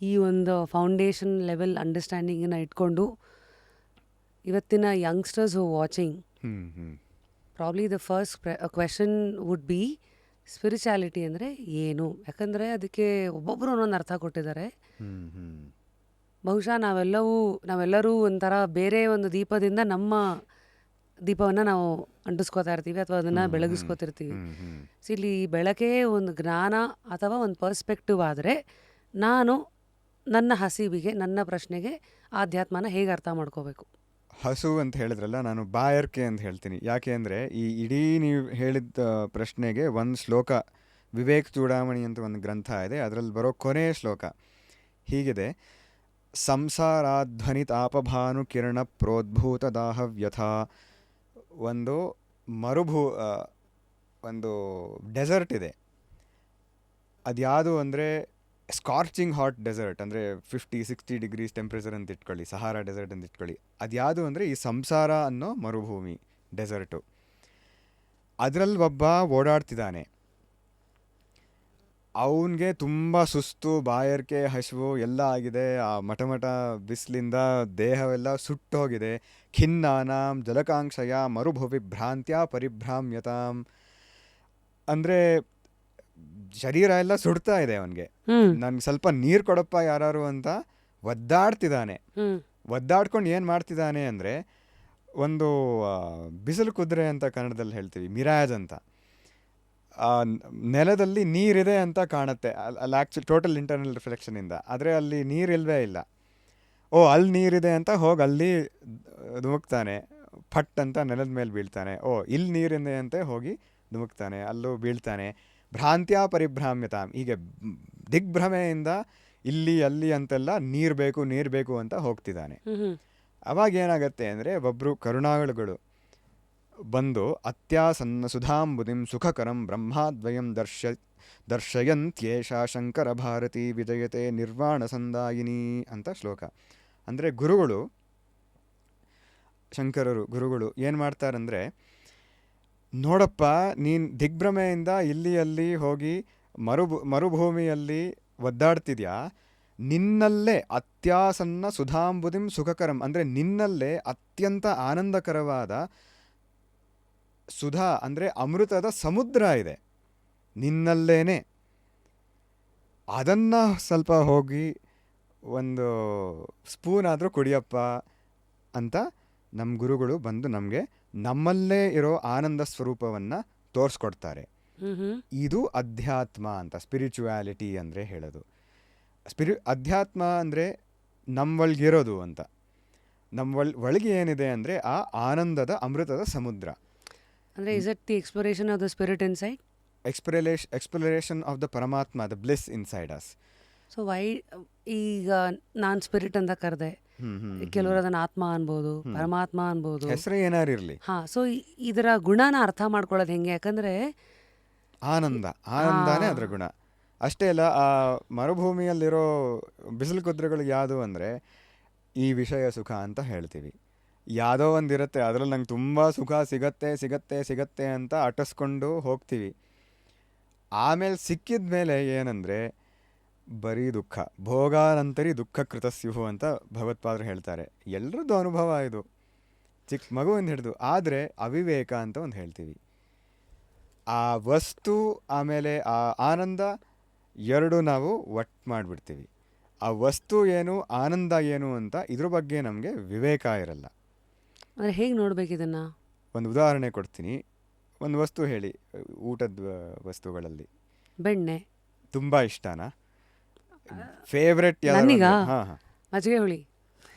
ಈ ಒಂದು foundation level ಅಂಡರ್ಸ್ಟ್ಯಾಂಡಿಂಗನ್ನು ಇಟ್ಕೊಂಡು ಇವತ್ತಿನ youngsters who watching probably the first question would be spirituality ಅಂದರೆ ಏನು? ಯಾಕಂದರೆ ಅದಕ್ಕೆ ಒಬ್ಬೊಬ್ಬರು ಒಂದೊಂದು ಅರ್ಥ ಕೊಟ್ಟಿದ್ದಾರೆ. ಬಹುಶಃ ನಾವೆಲ್ಲರೂ ಒಂಥರ ಬೇರೆ ಒಂದು ದೀಪದಿಂದ ನಮ್ಮ ದೀಪವನ್ನು ನಾವು ಅಂಟಿಸ್ಕೋತಾ ಇರ್ತೀವಿ ಅಥವಾ ಅದನ್ನು ಬೆಳಗಿಸ್ಕೋತಿರ್ತೀವಿ. ಸೊ ಇಲ್ಲಿ ಬೆಳಕೇ ಒಂದು ಜ್ಞಾನ ಅಥವಾ ಒಂದು ಪರ್ಸ್ಪೆಕ್ಟಿವ್ ಆದರೆ ನಾನು ನನ್ನ ಹಸಿವಿಗೆ, ನನ್ನ ಪ್ರಶ್ನೆಗೆ ಆಧ್ಯಾತ್ಮನ ಹೇಗೆ ಅರ್ಥ ಮಾಡ್ಕೋಬೇಕು? ಹಸು ಅಂತ ಹೇಳಿದ್ರಲ್ಲ, ನಾನು ಬಾಯರ್ಕೆ ಅಂತ ಹೇಳ್ತೀನಿ. ಯಾಕೆ ಅಂದರೆ ಈ ಇಡೀ ನೀವು ಹೇಳಿದ ಪ್ರಶ್ನೆಗೆ ಒಂದು ಶ್ಲೋಕ, ವಿವೇಕ್ ಚೂಡಾಮಣಿ ಅಂತ ಒಂದು ಗ್ರಂಥ ಇದೆ, ಅದರಲ್ಲಿ ಬರೋ ಕೊನೆಯ ಶ್ಲೋಕ ಹೀಗಿದೆ: ಸಂಸಾರಾಧ್ವನಿತಾಪಭಾನು ಕಿರಣ ಪ್ರೋದ್ಭೂತ ದಾಹವ್ಯಥಾ. ಒಂದು ಒಂದು ಡೆಸರ್ಟ್ ಇದೆ, ಅದ್ಯಾವುದು ಅಂದರೆ ಸ್ಕಾರ್ಚಿಂಗ್ ಹಾಟ್ ಡೆಸರ್ಟ್, ಅಂದರೆ 50-60 ಡಿಗ್ರೀಸ್ ಟೆಂಪ್ರೇಚರ್ ಅಂತ ಇಟ್ಕೊಳ್ಳಿ, ಸಹಾರಾ ಡೆಸರ್ಟ್ ಅಂತ ಇಟ್ಕೊಳ್ಳಿ. ಅದ್ಯಾವುದು ಅಂದರೆ ಈ ಸಂಸಾರ ಅನ್ನೋ ಮರುಭೂಮಿ ಡೆಸರ್ಟು. ಅದರಲ್ಲಿ ಒಬ್ಬ ಓಡಾಡ್ತಿದ್ದಾನೆ, ಅವನಿಗೆ ತುಂಬ ಸುಸ್ತು, ಬಾಯಾರಿಕೆ, ಹಸಿವು ಎಲ್ಲ ಆಗಿದೆ. ಆ ಮಠಮಠ ಬಿಸಿಲಿಂದ ದೇಹವೆಲ್ಲ ಸುಟ್ಟೋಗಿದೆ. ಖಿನ್ನಾನಾಂ ಜಲಕಾಂಕ್ಷಯ ಮರುಭುವಿ ಭ್ರಾಂತ್ಯ ಪರಿಭ್ರಾಮ್ಯತಾಂ. ಅಂದರೆ ಶರೀರ ಎಲ್ಲ ಸುಡ್ತಾ ಇದೆ ಅವನಿಗೆ. ನನ್ಗೆ ಸ್ವಲ್ಪ ನೀರು ಕೊಡಪ್ಪ ಯಾರು ಅಂತ ಒದ್ದಾಡ್ತಿದ್ದಾನೆ. ಒದ್ದಾಡ್ಕೊಂಡು ಏನು ಮಾಡ್ತಿದ್ದಾನೆ ಅಂದರೆ, ಒಂದು ಬಿಸಿಲು ಕುದುರೆ ಅಂತ ಕನ್ನಡದಲ್ಲಿ ಹೇಳ್ತೀವಿ, ಮಿರಾಜ್ ಅಂತ, ನೆಲದಲ್ಲಿ ನೀರಿದೆ ಅಂತ ಕಾಣುತ್ತೆ ಅಲ್ಲಿ ಆ್ಯಕ್ಚುಲಿ ಟೋಟಲ್ ಇಂಟರ್ನಲ್ ರಿಫ್ಲೆಕ್ಷನಿಂದ. ಆದರೆ ಅಲ್ಲಿ ನೀರಿಲ್ವೇ ಇಲ್ಲ. ಓ, ಅಲ್ಲಿ ನೀರಿದೆ ಅಂತ ಹೋಗಿ ಅಲ್ಲಿ ಧುಮುಕ್ತಾನೆ, ಫಟ್ ಅಂತ ನೆಲದ ಮೇಲೆ ಬೀಳ್ತಾನೆ. ಓ, ಇಲ್ಲಿ ನೀರಿದೆ ಅಂತ ಹೋಗಿ ಧುಮುಕ್ತಾನೆ, ಅಲ್ಲೂ ಬೀಳ್ತಾನೆ. ಭ್ರಾಂತ್ಯ ಪರಿಭ್ರಾಮ್ಯತಾಂ, ಹೀಗೆ ದಿಗ್ಭ್ರಮೆಯಿಂದ ಇಲ್ಲಿ ಅಲ್ಲಿ ಅಂತೆಲ್ಲ ನೀರು ಬೇಕು ಅಂತ ಹೋಗ್ತಿದ್ದಾನೆ. ಅವಾಗ ಏನಾಗತ್ತೆ ಅಂದರೆ, ಒಬ್ಬರು ಕರುಣಾಳುಗಳು ಬಂದು ಅತ್ಯಾಸನ್ನ ಸುಧಾಂಬುದಿಂ ಸುಖಕರಂ ಬ್ರಹ್ಮಾದ್ವಯಂ ದರ್ಶಯಂತ್ಯೇಷಾ ಶಂಕರ ಭಾರತಿ ವಿಜಯತೆ ನಿರ್ವಾಣ ಸಂದಾಯಿನಿ ಅಂತ ಶ್ಲೋಕ. ಅಂದರೆ ಗುರುಗಳು ಏನು ಮಾಡ್ತಾರಂದರೆ, ನೋಡಪ್ಪ, ನೀನು ದಿಗ್ಭ್ರಮೆಯಿಂದ ಇಲ್ಲಿ ಅಲ್ಲಿ ಹೋಗಿ ಮರುಭೂಮಿಯಲ್ಲಿ ಒದ್ದಾಡ್ತಿದ್ಯಾ, ನಿನ್ನಲ್ಲೇ ಅತ್ಯಾಸನ್ನ ಸುಧಾಂಬುದಿಂ ಸುಖಕರಂ, ಅಂದರೆ ನಿನ್ನಲ್ಲೇ ಅತ್ಯಂತ ಆನಂದಕರವಾದ ಸುಧಾ ಅಂದರೆ ಅಮೃತದ ಸಮುದ್ರ ಇದೆ ನಿನ್ನಲ್ಲೇನೆ. ಅದನ್ನು ಸ್ವಲ್ಪ ಹೋಗಿ ಒಂದು ಸ್ಪೂನ್ ಆದರೂ ಕುಡಿಯಪ್ಪ ಅಂತ ನಮ್ಮ ಗುರುಗಳು ಬಂದು ನಮಗೆ ನಮ್ಮಲ್ಲೇ ಇರೋ ಆನಂದ ಸ್ವರೂಪವನ್ನು ತೋರಿಸ್ಕೊಡ್ತಾರೆ. ಇದು ಅಧ್ಯಾತ್ಮ ಅಂತ, ಸ್ಪಿರಿಚುಯಾಲಿಟಿ ಅಂದರೆ ಹೇಳೋದು. ಅಧ್ಯಾತ್ಮ ಅಂದರೆ ನಮ್ಮೊಳಗಿರೋದು ಅಂತ. ಒಳಗೆ ಏನಿದೆ ಅಂದರೆ ಆ ಆನಂದದ ಅಮೃತದ ಸಮುದ್ರ. ಅಂದರೆ is it the exploration of the spirit inside? Exploration of the ಪರಮಾತ್ಮ, the bliss inside us. So ಈಗ ನಾನು ಸ್ಪಿರಿಟ್ ಅಂತ ಕರೆದೆ, ಕೆಲವರು ಅದನ್ನ ಆತ್ಮ ಅನ್ಬೋದು, ಪರಮಾತ್ಮ ಅನ್ಬೋದು, ಹೆಸರು ಏನಾರು ಇರಲಿ. ಸೊ ಇದರ ಗುಣನ ಅರ್ಥ ಮಾಡ್ಕೊಳ್ಳೋದು ಹೆಂಗೆ? ಯಾಕಂದ್ರೆ ಆನಂದನೇ ಅದರ ಗುಣ. ಅಷ್ಟೇ ಅಲ್ಲ, ಆ ಮರುಭೂಮಿಯಲ್ಲಿರೋ ಬಿಸಿಲು ಕುದುರೆಗಳು ಯಾವುದು ಅಂದರೆ ಈ ವಿಷಯ ಸುಖ ಅಂತ ಹೇಳ್ತೀವಿ. ಯಾವುದೋ ಒಂದಿರುತ್ತೆ, ಅದರಲ್ಲಿ ನಂಗೆ ತುಂಬ ಸುಖ ಸಿಗತ್ತೆ ಅಂತ ಅಟಸ್ಕೊಂಡು ಹೋಗ್ತೀವಿ. ಆಮೇಲೆ ಸಿಕ್ಕಿದ ಮೇಲೆ ಏನಂದರೆ ಬರೀ ದುಃಖ. ಭೋಗಾನಂತರಿ ದುಃಖ ಕೃತಸ್ಯುಹು ಅಂತ ಭಗವತ್ಪಾದರು ಹೇಳ್ತಾರೆ. ಎಲ್ಲರದ್ದು ಅನುಭವ ಇದು, ಚಿಕ್ಕ ಮಗುವಿಂದ ಹಿಡಿದು. ಆದರೆ ಅವಿವೇಕ ಅಂತ ಒಂದು ಹೇಳ್ತೀವಿ. ಆ ವಸ್ತು ಆಮೇಲೆ ಆ ಆನಂದ ಎರಡು ನಾವು ಒಟ್ಟು ಮಾಡಿಬಿಡ್ತೀವಿ. ಆ ವಸ್ತು ಏನು, ಆನಂದ ಏನು ಅಂತ ಇದ್ರ ಬಗ್ಗೆ ನಮಗೆ ವಿವೇಕ ಇರಲ್ಲ. ಅಂದರೆ ಹೇಗೆ ನೋಡ್ಬೇಕು ಇದನ್ನು? ಒಂದು ಉದಾಹರಣೆ ಕೊಡ್ತೀನಿ. ಒಂದು ವಸ್ತು ಹೇಳಿ, ಊಟದ ವಸ್ತುಗಳಲ್ಲಿ ಬೆಣ್ಣೆ ತುಂಬ ಇಷ್ಟನಾ? ಫೇವ್ರೆಟ್? ಮಜ್ಜಿಗೆ ಹುಳಿ.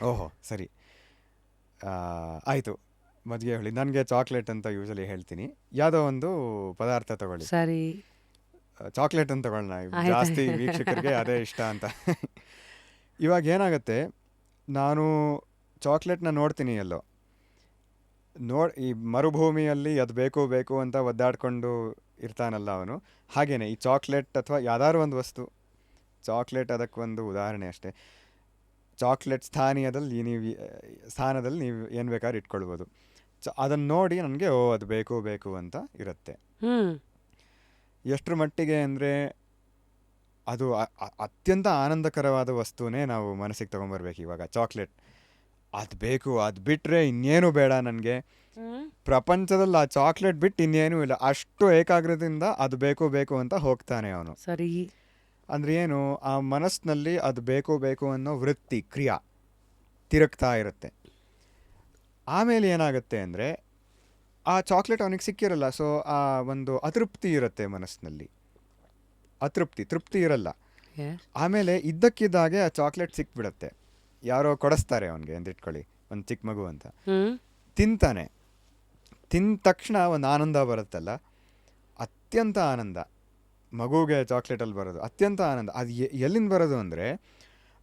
ಓಹೋ, ಸರಿ, ಆಯಿತು, ಮಜ್ಜಿಗೆ ಹುಳಿ. ನನಗೆ ಚಾಕ್ಲೇಟ್ ಅಂತ ಯೂಶಲಿ ಹೇಳ್ತೀನಿ. ಯಾವುದೋ ಒಂದು ಪದಾರ್ಥ ತಗೊಳ್ಳಿ, ಸರಿ, ಚಾಕ್ಲೇಟ್ ಅಂತ ತಗೊಳ್ಳೋಣ, ಜಾಸ್ತಿ ವೀಕ್ಷಕರಿಗೆ ಅದೇ ಇಷ್ಟ ಅಂತ. ಇವಾಗ ಏನಾಗುತ್ತೆ, ನಾನು ಚಾಕ್ಲೇಟ್ನ ನೋಡ್ತೀನಿ ಎಲ್ಲೋ, ಈ ಮರುಭೂಮಿಯಲ್ಲಿ ಅದು ಬೇಕು ಅಂತ ಒದ್ದಾಡ್ಕೊಂಡು ಇರ್ತಾನಲ್ಲ ಅವನು. ಹಾಗೇನೆ ಈ ಚಾಕ್ಲೇಟ್ ಅಥವಾ ಯಾವ್ದಾದ್ರು ಒಂದು ವಸ್ತು, ಚಾಕ್ಲೇಟ್ ಅದಕ್ಕೊಂದು ಉದಾಹರಣೆ ಅಷ್ಟೇ. ಚಾಕ್ಲೇಟ್ ಸ್ಥಾನದಲ್ಲಿ ನೀವು ಏನು ಬೇಕಾದ್ರೂ ಇಟ್ಕೊಳ್ಬೋದು. ಅದನ್ನು ನೋಡಿ ನನಗೆ ಅದು ಬೇಕು ಅಂತ ಇರುತ್ತೆ. ಎಷ್ಟರ ಮಟ್ಟಿಗೆ ಅಂದರೆ ಅದು ಅತ್ಯಂತ ಆನಂದಕರವಾದ ವಸ್ತುನೇ ನಾವು ಮನಸ್ಸಿಗೆ ತೊಗೊಂಬರ್ಬೇಕು. ಇವಾಗ ಚಾಕ್ಲೇಟ್ ಅದು ಬೇಕು, ಅದು ಬಿಟ್ಟರೆ ಇನ್ನೇನು ಬೇಡ ನನಗೆ ಪ್ರಪಂಚದಲ್ಲಿ, ಆ ಚಾಕ್ಲೇಟ್ ಬಿಟ್ಟು ಇನ್ನೇನೂ ಇಲ್ಲ, ಅಷ್ಟು ಏಕಾಗ್ರದಿಂದ ಅದು ಬೇಕು ಬೇಕು ಅಂತ ಹೋಗ್ತಾನೆ ಅವನು. ಸರಿ. ಅಂದರೆ ಏನು, ಆ ಮನಸ್ಸಿನಲ್ಲಿ ಅದು ಬೇಕು ಬೇಕು ಅನ್ನೋ ವೃತ್ತಿ ಕ್ರಿಯಾ ತಿರುಗ್ತಾ ಇರುತ್ತೆ. ಆಮೇಲೆ ಏನಾಗುತ್ತೆ ಅಂದರೆ ಆ ಚಾಕ್ಲೇಟ್ ಅವನಿಗೆ ಸಿಕ್ಕಿರಲ್ಲ, ಸೊ ಆ ಒಂದು ಅತೃಪ್ತಿ ಇರುತ್ತೆ ಮನಸ್ಸಿನಲ್ಲಿ, ತೃಪ್ತಿ ಇರಲ್ಲ. ಆಮೇಲೆ ಇದ್ದಕ್ಕಿದ್ದಾಗೆ ಆ ಚಾಕ್ಲೇಟ್ ಸಿಕ್ಬಿಡುತ್ತೆ, ಯಾರೋ ಕೊಡಿಸ್ತಾರೆ ಅವನಿಗೆ ಅಂತ ಇಟ್ಕೊಳ್ಳಿ, ಒಂದು ಚಿಕ್ಕ ಮಗು ಅಂತ. ತಿಂತಾನೆ, ತಿಂದ ತಕ್ಷಣ ಒಂದು ಆನಂದ ಬರುತ್ತಲ್ಲ, ಅತ್ಯಂತ ಆನಂದ. ಮಗುಗೆ ಚಾಕ್ಲೇಟಲ್ಲಿ ಬರೋದು ಅತ್ಯಂತ ಆನಂದ. ಅದು ಎಲ್ಲಿಂದ ಬರೋದು ಅಂದರೆ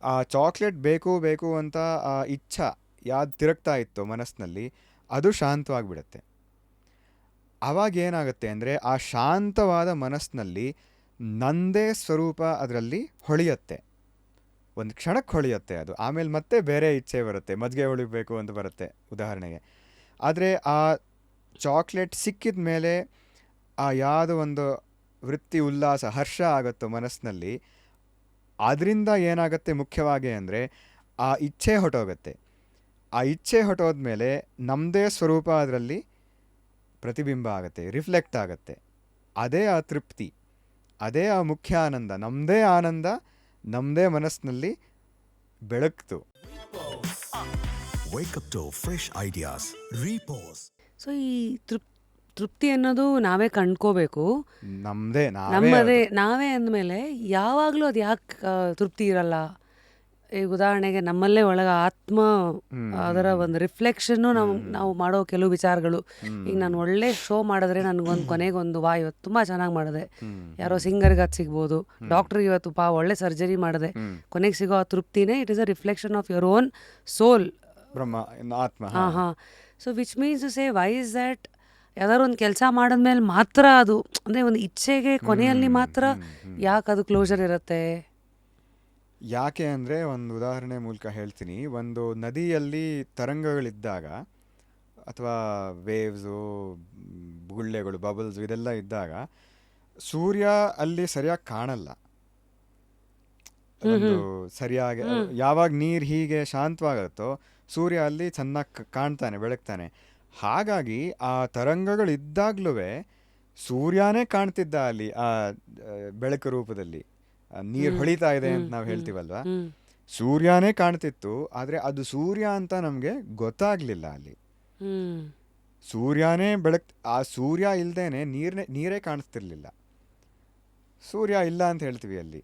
ಆ ಚಾಕ್ಲೇಟ್ ಬೇಕು ಬೇಕು ಅಂತ ಆ ಇಚ್ಛಾ ಯಾವ್ದು ತಿರುಗ್ತಾ ಇತ್ತು ಮನಸ್ಸಿನಲ್ಲಿ, ಅದು ಶಾಂತವಾಗಿಬಿಡುತ್ತೆ. ಆವಾಗ ಏನಾಗುತ್ತೆ ಅಂದರೆ ಆ ಶಾಂತವಾದ ಮನಸ್ಸಿನಲ್ಲಿ ನಂದೇ ಸ್ವರೂಪ ಅದರಲ್ಲಿ ಹೊಳೆಯುತ್ತೆ, ಒಂದು ಕ್ಷಣಕ್ಕೆ ಹೊಳೆಯುತ್ತೆ ಅದು. ಆಮೇಲೆ ಮತ್ತೆ ಬೇರೆ ಇಚ್ಛೆ ಬರುತ್ತೆ, ಮಜ್ಜಿಗೆ ಹೊಳಿಬೇಕು ಅಂತ ಬರುತ್ತೆ ಉದಾಹರಣೆಗೆ. ಆದರೆ ಆ ಚಾಕ್ಲೇಟ್ ಸಿಕ್ಕಿದ ಮೇಲೆ ಆ ಯಾವುದೋ ಒಂದು ವೃತ್ತಿ, ಉಲ್ಲಾಸ, ಹರ್ಷ ಆಗುತ್ತೋ ಮನಸ್ಸಿನಲ್ಲಿ, ಅದರಿಂದ ಏನಾಗುತ್ತೆ ಮುಖ್ಯವಾಗಿ ಅಂದರೆ ಆ ಇಚ್ಛೆ ಹೊಟ್ಟೋಗುತ್ತೆ. ಆ ಇಚ್ಛೆ ಹೊಟ್ಟೋದ್ಮೇಲೆ ನಮ್ಮದೇ ಸ್ವರೂಪ ಅದರಲ್ಲಿ ಪ್ರತಿಬಿಂಬ ಆಗುತ್ತೆ, ರಿಫ್ಲೆಕ್ಟ್ ಆಗುತ್ತೆ. ಅದೇ ಆ ತೃಪ್ತಿ, ಅದೇ ಆ ಮುಖ್ಯ ಆನಂದ, ನಮ್ಮದೇ ಮನಸ್ಸಿನಲ್ಲಿ ಬೆಳಗ್ತು. ಸೊ ಈ ತೃಪ್ತಿ ಅನ್ನೋದು ನಾವೇ ಕಂಡ್ಕೋಬೇಕು, ನಮ್ಮದೇ ನಾವೇ ಅಂದಮೇಲೆ ಯಾವಾಗಲೂ ಅದು ಯಾಕೆ ತೃಪ್ತಿ ಇರಲ್ಲ? ಈಗ ಉದಾಹರಣೆಗೆ ನಮ್ಮಲ್ಲೇ ಒಳಗೆ ಆತ್ಮ, ಅದರ ಒಂದು ರಿಫ್ಲೆಕ್ಷನ್ನು ನಾವು ಮಾಡೋ ಕೆಲವು ವಿಚಾರಗಳು. ಈಗ ನಾನು ಒಳ್ಳೆ ಶೋ ಮಾಡಿದ್ರೆ ನನಗೊಂದು ಕೊನೆಗೊಂದು ಇವತ್ತು ತುಂಬ ಚೆನ್ನಾಗಿ ಮಾಡಿದೆ, ಯಾರೋ ಸಿಂಗರ್ಗೆ ಅದು ಸಿಗ್ಬೋದು, ಡಾಕ್ಟ್ರಿಗೆ ಇವತ್ತು ಒಳ್ಳೆ ಸರ್ಜರಿ ಮಾಡಿದೆ, ಕೊನೆಗೆ ಸಿಗೋ ಆ ತೃಪ್ತಿನೇ it is a reflection of your own soul, ಬ್ರಹ್ಮ, ಆತ್ಮ. ಹಾಂ. So which means to say why is that ಯಾವ್ದಾದ್ರು ಒಂದು ಕೆಲಸ ಮಾಡಿದ್ಮೇಲೆ ಮಾತ್ರ ಅದು, ಅಂದರೆ ಒಂದು ಇಚ್ಛೆಗೆ ಕೊನೆಯಲ್ಲಿ ಮಾತ್ರ ಯಾಕೆ ಅದು ಕ್ಲೋಸರ್ ಇರುತ್ತೆ? ಯಾಕೆ ಅಂದರೆ ಒಂದು ಉದಾಹರಣೆ ಮೂಲಕ ಹೇಳ್ತೀನಿ. ಒಂದು ನದಿಯಲ್ಲಿ ತರಂಗಗಳಿದ್ದಾಗ ಅಥವಾ ವೇವ್ಸು, ಗುಳ್ಳೆಗಳು, ಬಬಲ್ಸು ಇದೆಲ್ಲ ಇದ್ದಾಗ ಸೂರ್ಯ ಅಲ್ಲಿ ಸರಿಯಾಗಿ ಕಾಣಲ್ಲ. ಒಂದು ಸರಿಯಾಗಿ ಯಾವಾಗ ನೀರು ಹೀಗೆ ಶಾಂತವಾಗುತ್ತೋ ಸೂರ್ಯ ಅಲ್ಲಿ ಚೆನ್ನಾಗಿ ಕಾಣ್ತಾನೆ, ಬೆಳಗ್ತಾನೆ. ಹಾಗಾಗಿ ಆ ತರಂಗಗಳಿದ್ದಾಗ್ಲೂ ಸೂರ್ಯನೇ ಕಾಣ್ತಿದ್ದ ಅಲ್ಲಿ ಆ ಬೆಳಕು ರೂಪದಲ್ಲಿ. ನೀರು ಹೊಳಿತಾ ಇದೆ ಅಂತ ನಾವು ಹೇಳ್ತೀವಲ್ವ, ಸೂರ್ಯನೇ ಕಾಣ್ತಿತ್ತು. ಆದರೆ ಅದು ಸೂರ್ಯ ಅಂತ ನಮಗೆ ಗೊತ್ತಾಗ್ಲಿಲ್ಲ ಅಲ್ಲಿ. ಸೂರ್ಯನೇ ಆ ಸೂರ್ಯ ಇಲ್ದೇನೆ ನೀರೇ ಕಾಣಿಸ್ತಿರ್ಲಿಲ್ಲ. ಸೂರ್ಯ ಇಲ್ಲ ಅಂತ ಹೇಳ್ತೀವಿ ಅಲ್ಲಿ.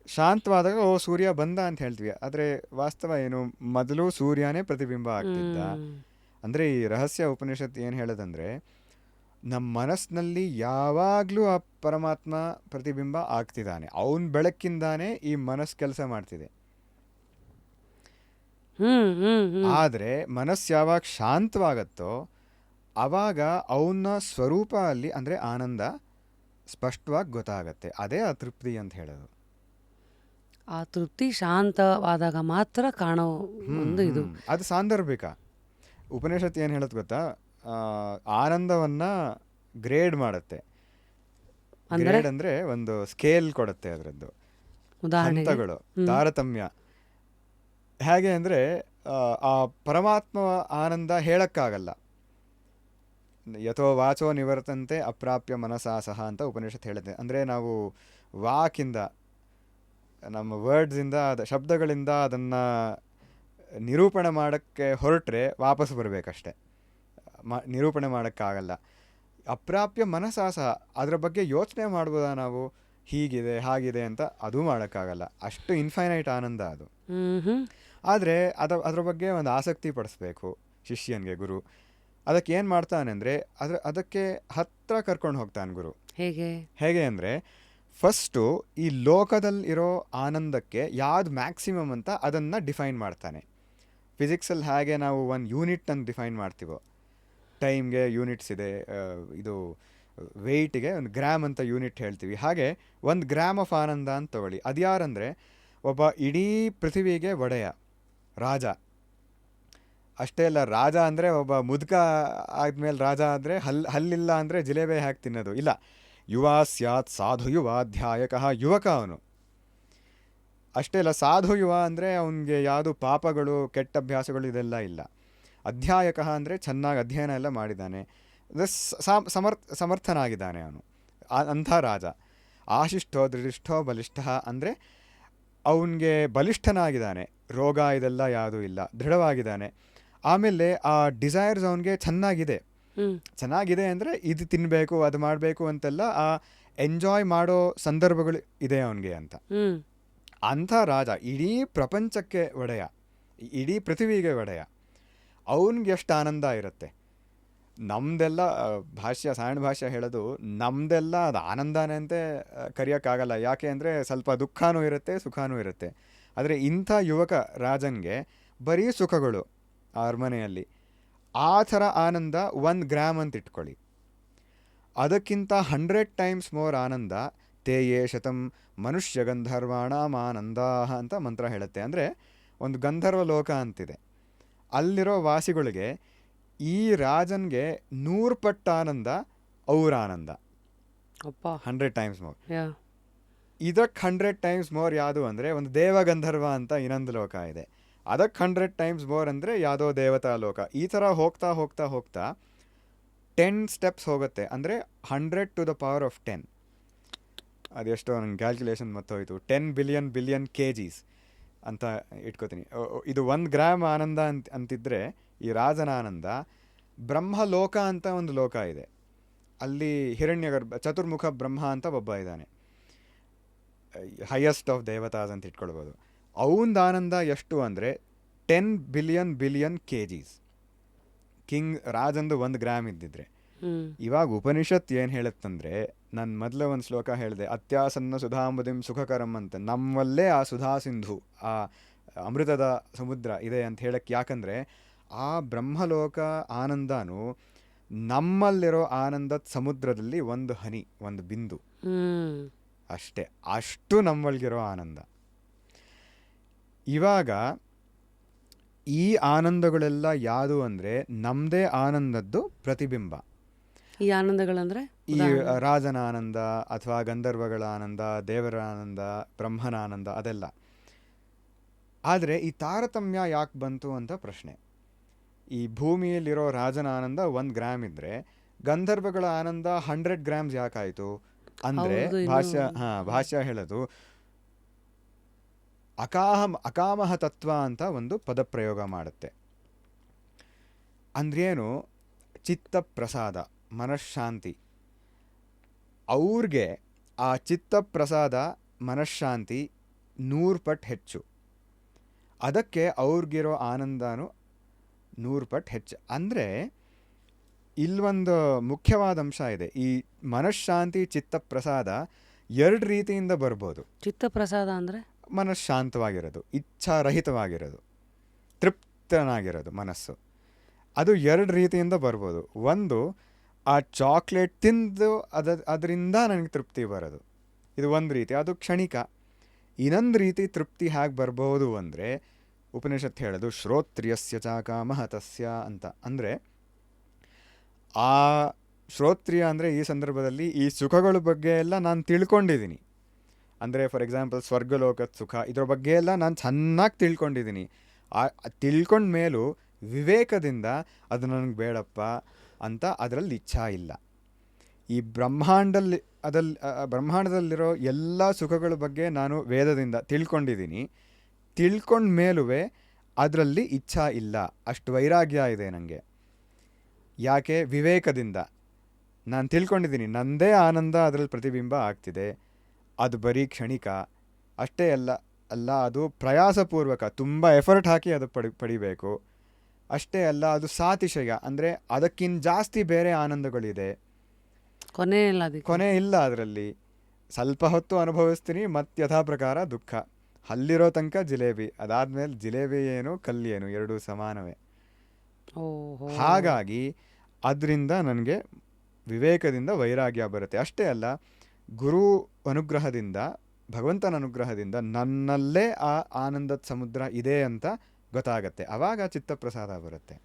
ಶಾಂತವಾದಾಗ ಓ ಸೂರ್ಯ ಬಂದ ಅಂತ ಹೇಳ್ತೀವಿ. ಆದರೆ ವಾಸ್ತವ ಏನು, ಮೊದಲು ಸೂರ್ಯನೇ ಪ್ರತಿಬಿಂಬ ಆಗ್ತಿದ್ದ. ಅಂದರೆ ಈ ರಹಸ್ಯ ಉಪನಿಷತ್ ಏನು ಹೇಳೋದಂದರೆ, ನಮ್ಮ ಮನಸ್ಸಿನಲ್ಲಿ ಯಾವಾಗಲೂ ಆ ಪರಮಾತ್ಮ ಪ್ರತಿಬಿಂಬ ಆಗ್ತಿದ್ದಾನೆ, ಅವನ ಬೆಳಕಿಂದಾನೇ ಈ ಮನಸ್ಸು ಕೆಲಸ ಮಾಡ್ತಿದೆ. ಆದರೆ ಮನಸ್ಸು ಯಾವಾಗ ಶಾಂತವಾಗತ್ತೋ ಆವಾಗ ಅವನ ಸ್ವರೂಪ ಅಲ್ಲಿ, ಅಂದರೆ ಆನಂದ ಸ್ಪಷ್ಟವಾಗಿ ಗೊತ್ತಾಗತ್ತೆ. ಅದೇ ಆ ತೃಪ್ತಿ ಅಂತ ಹೇಳೋದು. ಆ ತೃಪ್ತಿ ಶಾಂತವಾದಾಗ ಮಾತ್ರ ಕಾಣೋ ಒಂದು ಇದು, ಅದು ಸಾಂದರ್ಭಿಕ. ಉಪನಿಷತ್ ಏನು ಹೇಳೋದು ಗೊತ್ತಾ, ಆನಂದವನ್ನ ಗ್ರೇಡ್ ಮಾಡುತ್ತೆ. ಗ್ರೇಡ್ ಅಂದರೆ ಒಂದು ಸ್ಕೇಲ್ ಕೊಡುತ್ತೆ, ಅದರದ್ದು ಹಂತಗಳು, ತಾರತಮ್ಯ. ಹೇಗೆ ಅಂದರೆ ಆ ಪರಮಾತ್ಮ ಆನಂದ ಹೇಳಕ್ಕಾಗಲ್ಲ. ಯಥೋ ವಾಚೋ ನಿವರ್ತಂತೆ ಅಪ್ರಾಪ್ಯ ಮನಸಾ ಸಹ ಅಂತ ಉಪನಿಷತ್ ಹೇಳುತ್ತೆ. ಅಂದರೆ ನಾವು ವಾಕಿಂದ, ನಮ್ಮ ವರ್ಡ್ಸಿಂದ, ಶಬ್ದಗಳಿಂದ ಅದನ್ನು ನಿರೂಪಣೆ ಮಾಡೋಕ್ಕೆ ಹೊರಟ್ರೆ ವಾಪಸ್ ಬರಬೇಕಷ್ಟೆ, ನಿರೂಪಣೆ ಮಾಡೋಕ್ಕಾಗಲ್ಲ. ಅಪ್ರಾಪ್ಯ ಮನಸಾ ಸಹ, ಅದರ ಬಗ್ಗೆ ಯೋಚನೆ ಮಾಡ್ಬೋದಾ ನಾವು, ಹೀಗಿದೆ ಹಾಗಿದೆ ಅಂತ, ಅದು ಮಾಡೋಕ್ಕಾಗಲ್ಲ. ಅಷ್ಟು ಇನ್ಫೈನೈಟ್ ಆನಂದ ಅದು. ಆದರೆ ಅದ್ರ ಬಗ್ಗೆ ಒಂದು ಆಸಕ್ತಿ ಪಡಿಸ್ಬೇಕು ಶಿಷ್ಯನಿಗೆ ಗುರು. ಅದಕ್ಕೆ ಏನು ಮಾಡ್ತಾನೆ ಅಂದರೆ ಅದಕ್ಕೆ ಹತ್ರ ಕರ್ಕೊಂಡು ಹೋಗ್ತಾನೆ ಗುರು. ಹೇಗೆ ಅಂದರೆ, ಫಸ್ಟು ಈ ಲೋಕದಲ್ಲಿರೋ ಆನಂದಕ್ಕೆ ಯಾವ್ದು ಮ್ಯಾಕ್ಸಿಮಮ್ ಅಂತ ಅದನ್ನು ಡಿಫೈನ್ ಮಾಡ್ತಾನೆ. ಫಿಸಿಕ್ಸಲ್ಲಿ ಹೇಗೆ ನಾವು ಒಂದು ಯೂನಿಟ್ ಅಂತ ಡಿಫೈನ್ ಮಾಡ್ತೀವೋ, ಟೈಮ್ಗೆ ಯೂನಿಟ್ಸ್ ಇದೆ, ಇದು ವೆಯ್ಟಿಗೆ ಒಂದು ಗ್ರಾಮ್ ಅಂತ ಯೂನಿಟ್ ಹೇಳ್ತೀವಿ. ಹಾಗೆ 1 ಗ್ರಾಮ್ ಆಫ್ ಆನಂದ ಅಂತ ತಗೊಳ್ಳಿ. ಅದು ಯಾರಂದರೆ ಒಬ್ಬ ಇಡೀ ಪೃಥ್ವಿಗೆ ಒಡೆಯ ರಾಜ. ಅಷ್ಟೇ ಅಲ್ಲ, ರಾಜ ಅಂದರೆ ಒಬ್ಬ ಮುದುಕ ಆದಮೇಲೆ ರಾಜ ಆದರೆ ಹಲ್ಲಿಲ್ಲ ಅಂದರೆ ಜಿಲೇಬಿ ಹಾಕಿ ತಿನ್ನೋದು ಇಲ್ಲ. ಯುವ ಸ್ಯಾತ್ ಸಾಧು ಯುವಾಧ್ಯಾಯಕ, ಯುವಕ ಅವನು. ಅಷ್ಟೇ ಅಲ್ಲ, ಸಾಧು ಯುವ ಅಂದರೆ ಅವನಿಗೆ ಯಾವುದು ಪಾಪಗಳು ಕೆಟ್ಟ ಅಭ್ಯಾಸಗಳು ಇದೆಲ್ಲ ಇಲ್ಲ. ಅಧ್ಯಾಯಕ ಅಂದರೆ ಚೆನ್ನಾಗಿ ಅಧ್ಯಯನ ಎಲ್ಲ ಮಾಡಿದ್ದಾನೆ, ಅಂದ್ರೆ ಸಮರ್ಥನಾಗಿದ್ದಾನೆ ಅವನು, ಅಂಥ ರಾಜ. ಆಶಿಷ್ಠೋ ದೃಢಿಷ್ಠೋ ಬಲಿಷ್ಠ ಅಂದರೆ ಅವನಿಗೆ ಬಲಿಷ್ಠನಾಗಿದ್ದಾನೆ, ರೋಗ ಇದೆಲ್ಲ ಯಾವುದೂ ಇಲ್ಲ, ದೃಢವಾಗಿದ್ದಾನೆ. ಆಮೇಲೆ ಆ ಡಿಸೈರ್ಸ್ ಅವನಿಗೆ ಚೆನ್ನಾಗಿದೆ. ಚೆನ್ನಾಗಿದೆ ಅಂದರೆ ಇದು ತಿನ್ನಬೇಕು ಅದು ಮಾಡಬೇಕು ಅಂತೆಲ್ಲ ಆ ಎಂಜಾಯ್ ಮಾಡೋ ಸಂದರ್ಭಗಳು ಇದೆ ಅವನಿಗೆ ಅಂತ. ಅಂಥ ರಾಜ ಇಡೀ ಪ್ರಪಂಚಕ್ಕೆ ಒಡೆಯ, ಇಡೀ ಪೃಥ್ವಿಗೆ ಒಡೆಯ. ಅವನಿಗೆ ಎಷ್ಟು ಆನಂದ ಇರುತ್ತೆ. ನಮ್ಮದೆಲ್ಲ ಭಾಷ್ಯ, ಸಾಯಣ ಭಾಷ್ಯ ಹೇಳೋದು ನಮ್ಮದೆಲ್ಲ ಅದು ಆನಂದನೇ ಅಂತ ಕರೆಯೋಕ್ಕಾಗಲ್ಲ. ಯಾಕೆ ಅಂದರೆ ಸ್ವಲ್ಪ ದುಃಖನೂ ಇರುತ್ತೆ, ಸುಖನೂ ಇರುತ್ತೆ. ಆದರೆ ಇಂಥ ಯುವಕ ರಾಜನಿಗೆ ಬರೀ ಸುಖಗಳು ಅರಮನೆಯಲ್ಲಿ. ಆ ಥರ ಆನಂದ 1 ಗ್ರಾಮ್ ಅಂತ ಇಟ್ಕೊಳ್ಳಿ. ಅದಕ್ಕಿಂತ 100 ಟೈಮ್ಸ್ ಮೋರ್ ಆನಂದ ತೇಯೇ ಶತಂ ಮನುಷ್ಯ ಗಂಧರ್ವಾಣಾಂ ಆನಂದ ಅಂತ ಮಂತ್ರ ಹೇಳುತ್ತೆ. ಅಂದರೆ ಒಂದು ಗಂಧರ್ವ ಲೋಕ ಅಂತಿದೆ, ಅಲ್ಲಿರೋ ವಾಸಿಗಳಿಗೆ ಈ ರಾಜನ್ಗೆ 100 ಪಟ್ಟು ಆನಂದ ಅವ್ರ ಆನಂದ, 100 ಟೈಮ್ಸ್ ಮೋರ್. ಇದಕ್ಕೆ 100 ಟೈಮ್ಸ್ ಮೋರ್ ಯಾವುದು ಅಂದರೆ ಒಂದು ದೇವಗಂಧರ್ವ ಅಂತ ಇನ್ನೊಂದು ಲೋಕ ಇದೆ. ಅದಕ್ಕೆ 100 ಟೈಮ್ಸ್ ಮೋರ್ ಅಂದರೆ ಯಾವುದೋ ದೇವತಾ ಲೋಕ. ಈ ಥರ ಹೋಗ್ತಾ ಹೋಗ್ತಾ ಹೋಗ್ತಾ 10 ಸ್ಟೆಪ್ಸ್ ಹೋಗುತ್ತೆ. ಅಂದರೆ 100 to the power of 10. ಅದೆಷ್ಟೋ ನಂಗೆ ಕ್ಯಾಲ್ಕುಲೇಷನ್ ಮತ್ತೋಯ್ತು. 10 ಬಿಲಿಯನ್ kgs ಅಂತ ಇಟ್ಕೋತೀನಿ. ಇದು 1 ಗ್ರಾಮ್ ಆನಂದ ಅಂತಿದ್ರೆ ಈ ರಾಜನ ಆನಂದ. ಬ್ರಹ್ಮಲೋಕ ಅಂತ ಒಂದು ಲೋಕ ಇದೆ, ಅಲ್ಲಿ ಹಿರಣ್ಯಗರ್ಭ ಚತುರ್ಮುಖ ಬ್ರಹ್ಮ ಅಂತ ಒಬ್ಬ ಇದ್ದಾನೆ, ಹೈಯೆಸ್ಟ್ ಆಫ್ ದೇವತಾಸ್ ಅಂತ ಇಟ್ಕೊಳ್ಬೋದು. ಅವನ ಆನಂದ ಎಷ್ಟು ಅಂದರೆ 10 ಬಿಲಿಯನ್ kgs. ಕಿಂಗ್ ರಾಜಂದು 1 ಗ್ರಾಮ್ ಇದ್ದಿದ್ರೆ. ಇವಾಗ ಉಪನಿಷತ್ ಏನು ಹೇಳುತ್ತಂದರೆ, ನಾನು ಮೊದಲು ಒಂದು ಶ್ಲೋಕ ಹೇಳಿದೆ, ಅತ್ಯಾಸನ್ನ ಸುಧಾಂಬುದಿಂ ಸುಖಕರಂ ಅಂತ. ನಮ್ಮಲ್ಲೇ ಆ ಸುಧಾ ಸಿಂಧು, ಆ ಅಮೃತದ ಸಮುದ್ರ ಇದೆ ಅಂತ ಹೇಳಕ್ಕೆ. ಯಾಕಂದರೆ ಆ ಬ್ರಹ್ಮಲೋಕ ಆನಂದನೂ ನಮ್ಮಲ್ಲಿರೋ ಆನಂದದ ಸಮುದ್ರದಲ್ಲಿ ಒಂದು ಹನಿ, ಒಂದು ಬಿಂದು ಅಷ್ಟೇ. ಅಷ್ಟು ನಮ್ಮೊಳಗಿರೋ ಆನಂದ. ಇವಾಗ ಈ ಆನಂದಗಳೆಲ್ಲ ಯಾವುದು ಅಂದರೆ ನಮ್ಮದೇ ಆನಂದದ್ದು ಪ್ರತಿಬಿಂಬ. ಈ ಆನಂದಗಳಂದರೆ ಈ ರಾಜನ ಆನಂದ ಅಥವಾ ಗಂಧರ್ವಗಳ ಆನಂದ, ದೇವರ ಆನಂದ, ಬ್ರಹ್ಮನ ಆನಂದ, ಅದೆಲ್ಲ. ಆದರೆ ಈ ತಾರತಮ್ಯ ಯಾಕೆ ಬಂತು ಅಂತ ಪ್ರಶ್ನೆ. ಈ ಭೂಮಿಯಲ್ಲಿರೋ ರಾಜನ ಆನಂದ 1 ಗ್ರಾಮ್ ಇದ್ದರೆ ಗಂಧರ್ವಗಳ ಆನಂದ 100 ಗ್ರಾಮ್ಸ್ ಯಾಕಾಯಿತು ಅಂದರೆ ಭಾಷ್ಯ ಹೇಳೋದು ಅಕಾಮಹ ತತ್ವ ಅಂತ ಒಂದು ಪದಪ್ರಯೋಗ ಮಾಡುತ್ತೆ. ಅಂದ್ರೇನು? ಚಿತ್ತ ಪ್ರಸಾದ, ಮನಃಶಾಂತಿ. ಅವ್ರಿಗೆ ಆ ಚಿತ್ತ ಪ್ರಸಾದ ಮನಃಶಾಂತಿ 100 ಪಟ್ಟು ಹೆಚ್ಚು. ಅದಕ್ಕೆ ಅವ್ರಿಗಿರೋ ಆನಂದನೂ 100 ಪಟ್ಟು ಹೆಚ್ಚು. ಅಂದರೆ ಇಲ್ಲೊಂದು ಮುಖ್ಯವಾದ ಅಂಶ ಇದೆ. ಈ ಮನಃಶಾಂತಿ ಚಿತ್ತ ಪ್ರಸಾದ 2 ರೀತಿಯಿಂದ ಬರ್ಬೋದು. ಚಿತ್ತ ಪ್ರಸಾದ ಅಂದರೆ ಮನಃಶಾಂತವಾಗಿರೋದು, ಇಚ್ಛಾರಹಿತವಾಗಿರೋದು, ತೃಪ್ತನಾಗಿರೋದು ಮನಸ್ಸು. ಅದು 2 ರೀತಿಯಿಂದ ಬರ್ಬೋದು. ಒಂದು, ಆ ಚಾಕ್ಲೇಟ್ ತಿಂದು ಅದರಿಂದ ನನಗೆ ತೃಪ್ತಿ ಬರೋದು, ಇದು ಒಂದು ರೀತಿ, ಅದು ಕ್ಷಣಿಕ. ಇನ್ನೊಂದು ರೀತಿ ತೃಪ್ತಿ ಹೇಗೆ ಬರ್ಬೋದು ಅಂದರೆ ಉಪನಿಷತ್ ಹೇಳೋದು ಶ್ರೋತ್ರಿಯಸ್ಯ ಚಾಕಾಮಹ ತಸ್ಯ ಅಂತ. ಅಂದರೆ ಆ ಶ್ರೋತ್ರಿಯ ಅಂದರೆ ಈ ಸಂದರ್ಭದಲ್ಲಿ ಈ ಸುಖಗಳ ಬಗ್ಗೆ ಎಲ್ಲ ನಾನು ತಿಳ್ಕೊಂಡಿದ್ದೀನಿ. ಅಂದರೆ ಫಾರ್ ಎಕ್ಸಾಂಪಲ್ ಸ್ವರ್ಗಲೋಕದ ಸುಖ ಇದ್ರ ಬಗ್ಗೆ ಎಲ್ಲ ನಾನು ಚೆನ್ನಾಗಿ ತಿಳ್ಕೊಂಡಿದ್ದೀನಿ. ತಿಳ್ಕೊಂಡ ಮೇಲೂ ವಿವೇಕದಿಂದ ಅದು ನನಗೆ ಬೇಡಪ್ಪ ಅಂತ ಅದರಲ್ಲಿ ಇಚ್ಛಾ ಇಲ್ಲ. ಈ ಬ್ರಹ್ಮಾಂಡದಲ್ಲಿರೋ ಎಲ್ಲ ಸುಖಗಳ ಬಗ್ಗೆ ನಾನು ವೇದದಿಂದ ತಿಳ್ಕೊಂಡಿದ್ದೀನಿ. ತಿಳ್ಕೊಂಡ ಮೇಲೂ ಅದರಲ್ಲಿ ಇಚ್ಛಾ ಇಲ್ಲ, ಅಷ್ಟು ವೈರಾಗ್ಯ ಇದೆ ನನಗೆ. ಯಾಕೆ? ವಿವೇಕದಿಂದ ನಾನು ತಿಳ್ಕೊಂಡಿದ್ದೀನಿ, ನನ್ನದೇ ಆನಂದ ಅದರಲ್ಲಿ ಪ್ರತಿಬಿಂಬ ಆಗ್ತಿದೆ, ಅದು ಬರೀ ಕ್ಷಣಿಕ ಅಷ್ಟೇ ಅಲ್ಲ, ಅದು ಪ್ರಯಾಸಪೂರ್ವಕ, ತುಂಬ ಎಫರ್ಟ್ ಹಾಕಿ ಅದು ಪಡಿಬೇಕು. ಅಷ್ಟೇ ಅಲ್ಲ, ಅದು ಸಾತಿಶಯ, ಅಂದರೆ ಅದಕ್ಕಿಂತ ಜಾಸ್ತಿ ಬೇರೆ ಆನಂದಗಳಿದೆ, ಕೊನೆ ಇಲ್ಲ ಅದರಲ್ಲಿ. ಸ್ವಲ್ಪ ಹೊತ್ತು ಅನುಭವಿಸ್ತೀನಿ, ಮತ್ತು ಯಥಾ ಪ್ರಕಾರ ದುಃಖ. ಅಲ್ಲಿರೋ ತನಕ ಜಿಲೇಬಿ, ಅದಾದಮೇಲೆ ಜಿಲೇಬಿ ಏನು ಕಲ್ಲೇನು ಎರಡೂ ಸಮಾನವೇ. ಹಾಗಾಗಿ ಅದರಿಂದ ನನಗೆ ವಿವೇಕದಿಂದ ವೈರಾಗ್ಯ ಬರುತ್ತೆ. ಅಷ್ಟೇ ಅಲ್ಲ, ಗುರು ಅನುಗ್ರಹದಿಂದ, ಭಗವಂತನ ಅನುಗ್ರಹದಿಂದ ನನ್ನಲ್ಲೇ ಆ ಆನಂದದ ಸಮುದ್ರ ಇದೆ ಅಂತ ಗೊತ್ತಾಗತ್ತೆ. ಆವಾಗ ಚಿತ್ತಪ್ರಸಾದ ಬರುತ್ತೆ.